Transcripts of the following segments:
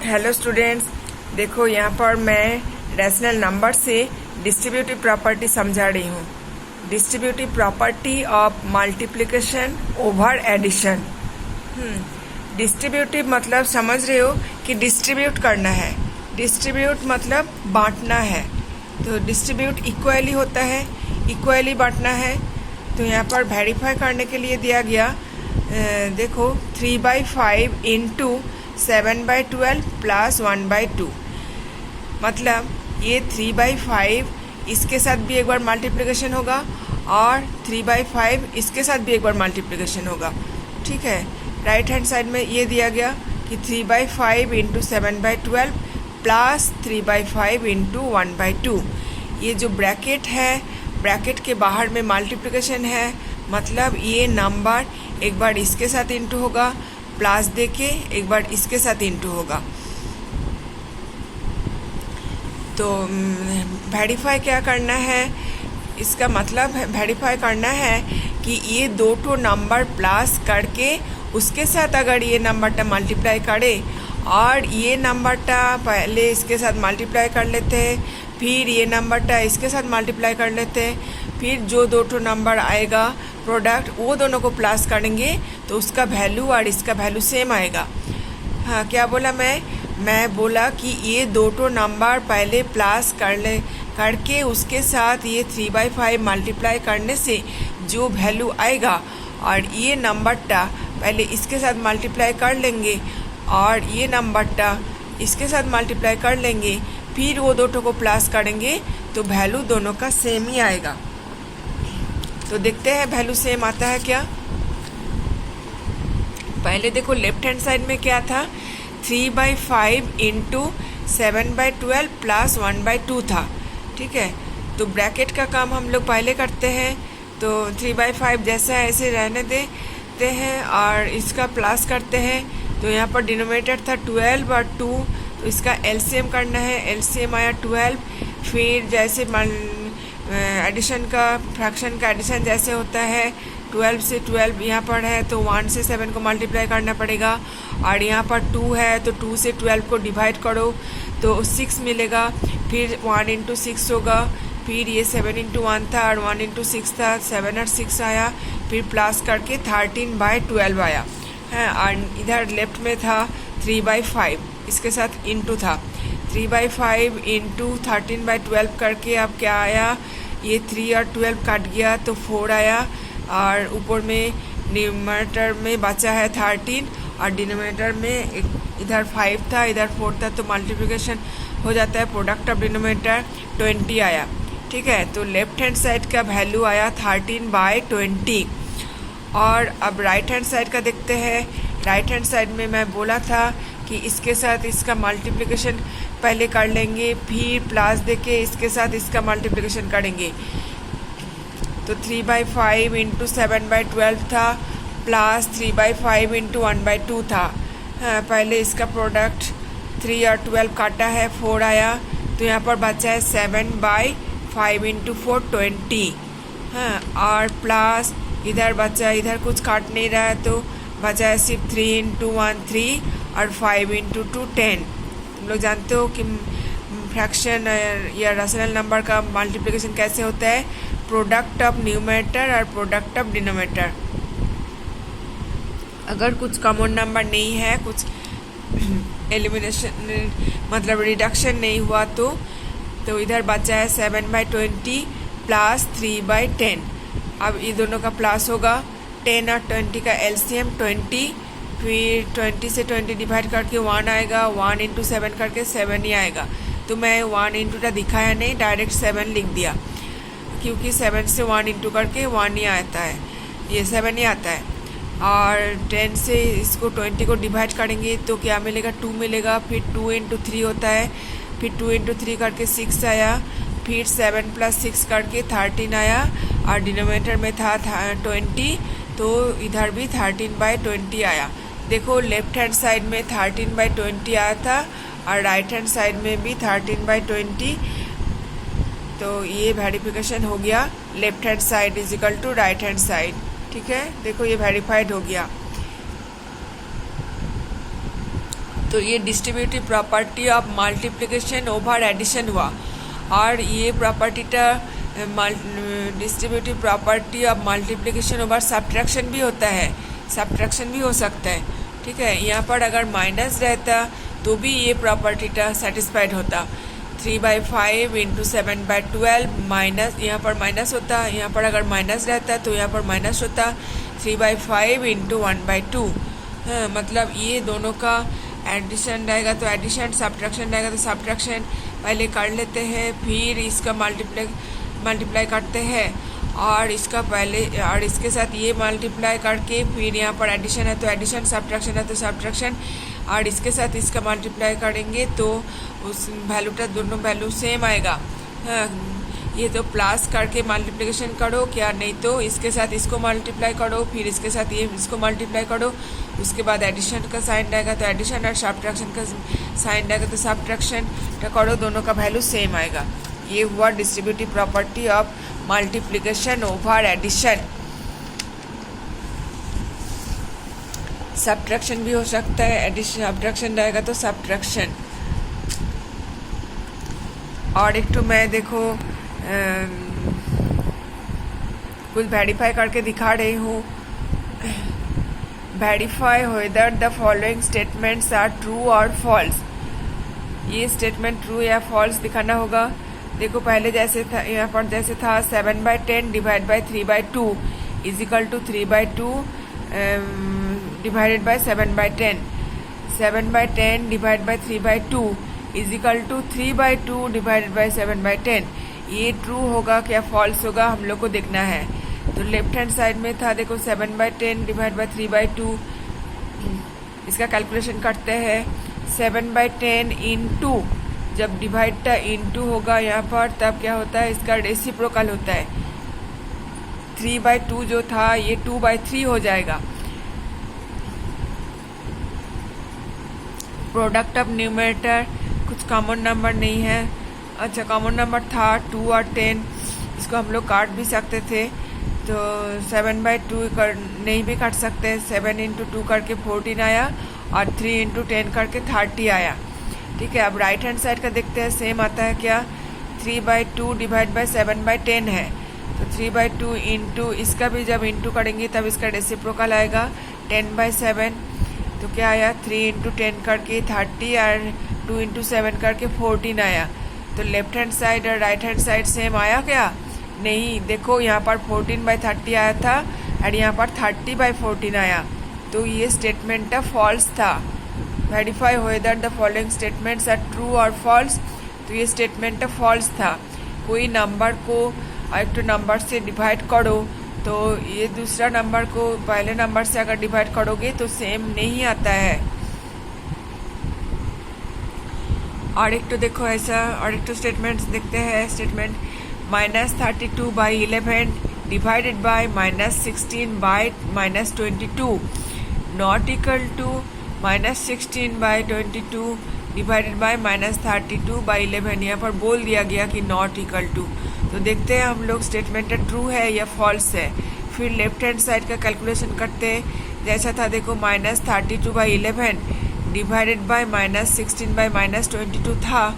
Hello students, देखो यहाँ पर मैं रैशनल नंबर से डिस्ट्रीब्यूटिव प्रॉपर्टी समझा रही हूँ। Distributive property of multiplication over addition. Distributive मतलब समझ रहे हो कि डिस्ट्रीब्यूट करना है। डिस्ट्रीब्यूट मतलब बांटना है। तो डिस्ट्रीब्यूट इक्वली होता है, इक्वली बांटना है। तो यहाँ पर वेरीफाई करने के लिए दिया गया, देखो 3/5 इंटू 7/12 प्लस 1/2। मतलब ये 3/5 इसके साथ भी एक बार मल्टीप्लिकेशन होगा और 3/5 इसके साथ भी एक बार मल्टीप्लिकेशन होगा। ठीक है, राइट हैंड साइड में ये दिया गया कि 3/5 इंटू 7/12 प्लस 3/5 इंटू 1/2। ये जो ब्रैकेट है, ब्रैकेट के बाहर में मल्टीप्लिकेशन है, मतलब ये नंबर एक बार इसके साथ इंटू होगा, प्लस देके एक बार इसके साथ इंटू होगा। तो वेरीफाई क्या करना है, इसका मतलब वेरीफाई करना है कि ये दो ठो नंबर प्लस करके उसके साथ अगर ये नंबरटा मल्टीप्लाई करे और ये नंबरटा पहले इसके साथ मल्टीप्लाई कर लेते हैं, फिर ये नंबरटा इसके साथ मल्टीप्लाई कर लेते हैं, फिर जो दो ठो नंबर आएगा प्रोडक्ट वो दोनों को प्लस करेंगे तो उसका वैल्यू और इसका वैल्यू सेम आएगा। हाँ, क्या बोला मैं बोला कि ये दो ठो नंबर पहले प्लस करके उसके साथ ये 3/5 मल्टीप्लाई करने से जो वैल्यू आएगा और ये नंबरटा पहले इसके साथ मल्टीप्लाई कर लेंगे और ये नंबरटा इसके साथ मल्टीप्लाई कर लेंगे, फिर वो दो ठो को प्लस करेंगे तो वैल्यू दोनों का सेम ही आएगा। तो देखते हैं वैल्यू सेम आता है क्या। पहले देखो लेफ्ट हैंड साइड में क्या था, 3/5 इंटू 7/12 प्लस 1/2 था। ठीक है, तो ब्रैकेट का काम हम लोग पहले करते हैं। तो 3/5 जैसा ऐसे रहने देते हैं और इसका प्लस करते हैं। तो यहाँ पर डिनोमिनेटर था 12 और 2, तो इसका एलसीएम करना है। एलसीएम आया 12। फिर जैसे एडिशन का, फ्रैक्शन का एडिशन जैसे होता है, 12 से 12 यहाँ पर है तो 1 से 7 को मल्टीप्लाई करना पड़ेगा, और यहाँ पर 2 है तो 2 से 12 को डिवाइड करो तो 6 मिलेगा। फिर 1 इंटू 6 होगा, फिर ये 7 इंटू 1 था और 1 इंटू 6 था, 7 और 6 आया, फिर प्लस करके 13/12 आया है। और इधर लेफ्ट में था 3/5, इसके साथ इंटू था। 3/5 इंटू 13/12 करके अब क्या आया, ये 3 और 12 काट गया तो 4 आया, और ऊपर में न्यूमरेटर में बचा है 13 और डिनोमिनेटर में इधर 5 था, इधर 4 था, तो मल्टीप्लिकेशन हो जाता है। प्रोडक्ट ऑफ डिनोमिनेटर 20 आया। ठीक है, तो लेफ्ट हैंड साइड का वैल्यू आया 13/20। और अब राइट हैंड साइड का देखते हैं। राइट हैंड साइड में मैं बोला था कि इसके साथ इसका मल्टीप्लिकेशन पहले कर लेंगे, फिर प्लस देके इसके साथ इसका मल्टीप्लिकेशन करेंगे। तो 3/5 इंटू 7/12 था, प्लस 3/5 इंटू 1/2 था। हाँ, पहले इसका प्रोडक्ट 3 और 12 काटा है, 4 आया, तो यहाँ पर बचा है 7/5 इंटू 4 20। हाँ, और प्लस इधर बचा, इधर कुछ काट नहीं रहा है तो बचा है सिर्फ 3 इंटू 1 3 और 5 इंटू 2 10। तुम लोग जानते हो कि फ्रैक्शन या रैशनल नंबर का मल्टीप्लिकेशन कैसे होता है, प्रोडक्ट ऑफ न्यूमरेटर और प्रोडक्ट ऑफ डिनोमिनेटर। अगर कुछ कॉमन नंबर नहीं है, कुछ एलिमिनेशन मतलब रिडक्शन नहीं हुआ तो इधर बचा है 7/20 प्लस 3/10। अब ये दोनों का प्लस होगा, 10 और 20 का एलसीएम 20, फिर 20 से 20 डिवाइड करके 1 आएगा, 1 इंटू 7 करके 7 ही आएगा। तो मैं 1 इंटू डिखाया नहीं, डायरेक्ट 7 लिख दिया, क्योंकि 7 से 1 इंटू करके 1 ही आता है, ये 7 ही आता है। और 10 से इसको 20 को डिवाइड करेंगे तो क्या मिलेगा, 2 मिलेगा। फिर 2 इंटू 3 होता है, फिर 2 इंटू 3 करके 6 आया, फिर 7 प्लस 6 करके 13 आया, और डिनोमिनेटर में था 20, तो इधर भी 13/20 आया। देखो लेफ्ट हैंड साइड में 13/20 आया था और राइट हैंड साइड में भी 13/20। तो ये वेरिफिकेशन हो गया, left hand side is equal to right hand side. ठीक है, देखो ये वेरीफाइड हो गया। तो ये distributive property of multiplication over addition हुआ। और ये प्रॉपर्टीटा distributive property of multiplication over subtraction भी होता है, सब्ट्रैक्शन भी हो सकता है। ठीक है, यहाँ पर अगर माइनस रहता तो भी ये प्रॉपर्टीटा सेटिस्फाइड होता। 3/5 इंटू 7/12 माइनस, यहाँ पर माइनस होता, यहाँ पर अगर माइनस रहता तो यहाँ पर माइनस होता। 3/5 इंटू 1/2, हाँ, मतलब ये दोनों का एडिशन रहेगा तो एडिशन, सब्ट्रैक्शन रहेगा तो सब्ट्रैक्शन पहले कर लेते हैं, फिर इसका मल्टीप्लाई करते हैं और इसका पहले और इसके साथ ये मल्टीप्लाई करके फिर यहाँ पर एडिशन है तो एडिशन, सब्ट्रैक्शन है तो सब्ट्रैक्शन, और इसके साथ इसका मल्टीप्लाई करेंगे तो उस वैल्यूटा दोनों वैल्यू सेम आएगा। हाँ, ये तो प्लस करके मल्टीप्लिकेशन करो क्या, नहीं तो इसके साथ इसको मल्टीप्लाई करो, फिर इसके साथ ये इसको मल्टीप्लाई करो, उसके बाद एडिशन का साइन रहेगा तो एडिशन और सब्ट्रैक्शन का साइन रहेगा तो सब्ट्रैक्शन करो, दोनों का वैल्यू सेम आएगा। ये हुआ distributive property of multiplication over addition. Subtraction भी हो सकता है, एडिशन सब्ट्रैक्शन रहेगा तो सब्ट्रैक्शन। और एक तो मैं देखो कुछ वेरीफाई करके दिखा रही हूँ। Verify whether the following statements are true और फॉल्स। ये स्टेटमेंट ट्रू या फॉल्स दिखाना होगा। देखो पहले जैसे था, यहाँ पर जैसे था 7/10 divide by 3/2 is equal to 3/2 divided by 7/10। 7/10 divide by 3/2 is equal to 3/2 divided by 7/10। ये ट्रू होगा क्या फॉल्स होगा हम लोग को देखना है। तो लेफ्ट हैंड साइड में था देखो 7/10 डिवाइड बाई 3/2, इसका कैलकुलेशन करते हैं। 7/10 इंटू, जब डिवाइड इंटू होगा यहाँ पर तब क्या होता है, इसका रेसिप्रोकल होता है। 3/2 जो था ये 2/3 हो जाएगा। प्रोडक्ट ऑफ न्यूमरेटर कुछ कॉमन नंबर नहीं है। अच्छा कॉमन नंबर था 2 और 10, इसको हम लोग काट भी सकते थे, तो 7/2 नहीं भी काट सकते। 7 इंटू 2 करके 14 आया और 3 इंटू 10 करके 30 आया। ठीक है, अब राइट हैंड साइड का देखते हैं सेम आता है क्या। 3/2 डिवाइड बाई 7/10 है, तो 3/2 इंटू इसका भी जब इंटू करेंगे तब इसका रेसिप्रोकल आएगा 10/7। तो क्या आया 3 इंटू 10 करके 30 और 2 इंटू 7 करके 14 आया। तो लेफ्ट हैंड साइड और राइट हैंड साइड सेम आया क्या, नहीं। देखो यहाँ पर 14/30 आया था और यहाँ पर 30/14 आया, तो ये स्टेटमेंट फॉल्स था। Verify whether the following statements are true और फॉल्स, तो ये स्टेटमेंट फॉल्स था। कोई नंबर को एक तो नंबर से डिवाइड करो तो ये दूसरा नंबर को पहले नंबर से अगर डिवाइड करोगे तो सेम नहीं आता है। और एक तो देखो ऐसा, और एक तो स्टेटमेंट्स देखते हैं। Statement -32/11 divided by -16/-22 not equal to -16/22 divided by -32/11। यहाँ पर बोल दिया गया कि नॉट इक्वल टू। तो देखते हैं हम लोग स्टेटमेंट ट्रू है या फॉल्स है। फिर लेफ्ट हैंड साइड का कैलकुलेशन करते हैं। जैसा था देखो -32/11 डिवाइडेड बाय -16/-22 था,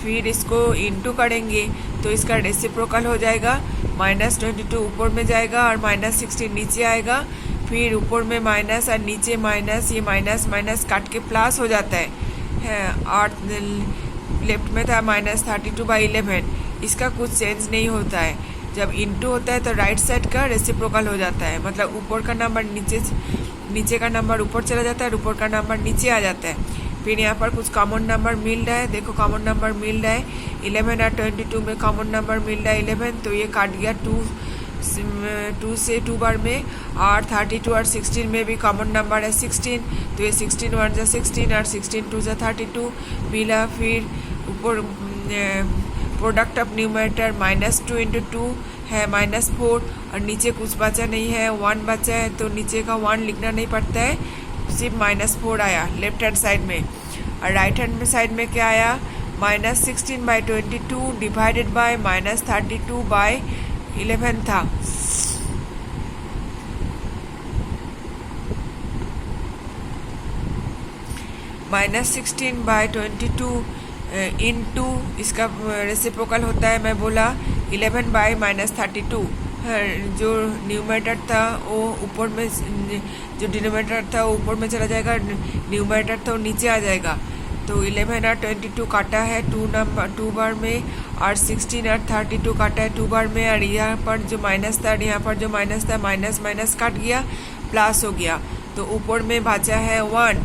फिर इसको इंटू करेंगे तो इसका रेसिप्रोकल हो जाएगा। -22 ऊपर में जाएगा और -16 नीचे आएगा, फिर ऊपर में माइनस और नीचे माइनस, ये माइनस माइनस काट के प्लस हो जाता है। और लेफ्ट में था -32/11, इसका कुछ चेंज नहीं होता है। जब इंटू होता है तो राइट साइड का रेसिप्रोकल हो जाता है, मतलब ऊपर का नंबर नीचे का नंबर ऊपर चला जाता है और ऊपर का नंबर नीचे आ जाता है। फिर यहाँ पर कुछ कॉमन नंबर मिल रहा है, देखो कॉमन नंबर मिल रहा है 11 और 22 में कॉमन नंबर मिल रहा है 11, तो ये काट गया 2 से 2 बार में। और 32 और 16 में भी कॉमन नंबर है 16, तो ये 16 1 जा 16 और 16 2 जा 32 मिला। फिर ऊपर प्रोडक्ट ऑफ न्यूमरेटर -2 इंटू 2 है -4, और नीचे कुछ बचा नहीं है, 1 बचा है, तो नीचे का 1 लिखना नहीं पड़ता है, सिर्फ -4 आया लेफ्ट हैंड साइड में। और राइट हैंड साइड में क्या आया, -16/22 डिवाइडेड बाय -32/11 था। -16/22 इंटू इसका रेसिप्रोकल होता है, मैं बोला 11/-32। जो न्यूमरेटर था वो ऊपर में, जो डिनोमिनेटर था वो ऊपर में चला जाएगा, न्यूमरेटर था वो नीचे आ जाएगा। तो 11 और 22 काटा है 2 बार में, और 16 और 32 काटा है 2 बार में, और यहाँ पर जो माइनस था, यहाँ पर जो माइनस था, माइनस माइनस कट गया, प्लस हो गया। तो ऊपर में बचा है 1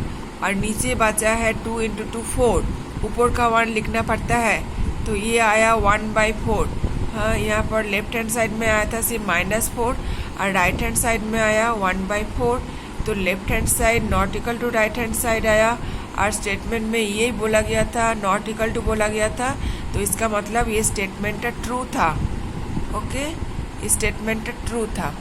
और नीचे बचा है 2 × 2 4। ऊपर का 1 लिखना पड़ता है, तो ये आया 1/4। हाँ, यहाँ पर लेफ्ट हैंड साइड में आया था सिर्फ -4 और राइट हैंड साइड में आया 1/4। तो left hand side not equal to right hand side आया, और स्टेटमेंट में यही बोला गया था, नॉट इक्वल टू बोला गया था। तो इसका मतलब ये स्टेटमेंट ट्रू था। ओके, स्टेटमेंट ट्रू था।